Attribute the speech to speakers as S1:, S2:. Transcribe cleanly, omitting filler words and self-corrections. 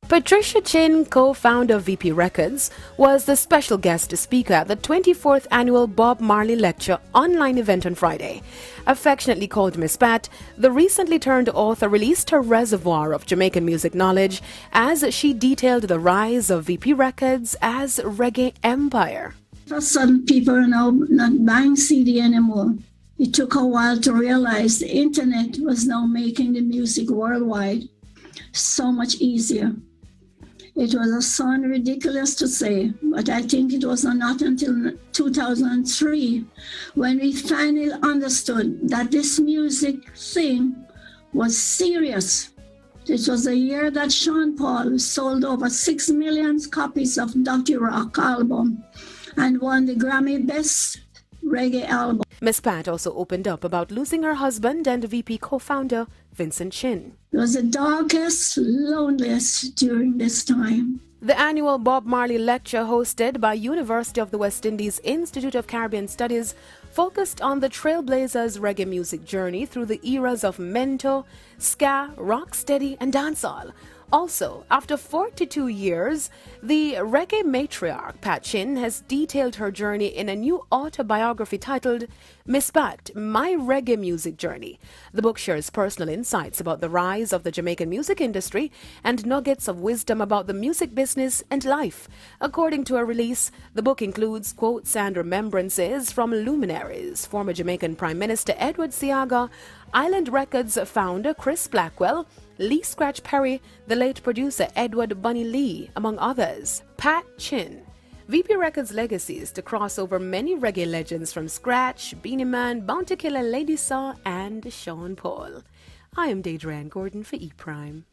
S1: Patricia Chin, co-founder of VP Records, was the special guest speaker at the 24th annual Bob Marley Lecture online event on Friday. Affectionately called Miss Pat, the recently turned author released her reservoir of Jamaican music knowledge as she detailed the rise of VP Records as reggae empire.
S2: For some people are now not buying CD anymore. It took a while to realize the internet was now making the music worldwide so much easier. It was a sound ridiculous to say, but I think it was not until 2003 when we finally understood that this music thing was serious. It was the year that Sean Paul sold over 6 million copies of Dirty Rock album and won the Grammy Best Reggae Album.
S1: Miss Pat also opened up about losing her husband and VP co-founder Vincent Chin.
S2: It was the darkest, loneliest during this time.
S1: The annual Bob Marley Lecture, hosted by University of the West Indies Institute of Caribbean Studies, focused on the Trailblazers' reggae music journey through the eras of mento, ska, rocksteady, and dancehall. Also, after 42 years, the reggae matriarch Pat Chin has detailed her journey in a new autobiography titled Miss Pat, My Reggae Music Journey. The book shares personal insights about the rise of the Jamaican music industry and nuggets of wisdom about the music business and life. According to a release, the book includes quotes and remembrances from luminaries, former Jamaican Prime Minister Edward Seaga, Island Records founder Chris Blackwell, Lee Scratch Perry, the late producer Edward Bunny Lee, among others. Pat Chin. VP Records' legacy is to cross over many reggae legends from Scratch, Beanie Man, Bounty Killer, Lady Saw, and Sean Paul. I am Deidre Ann Gordon for E! Prime.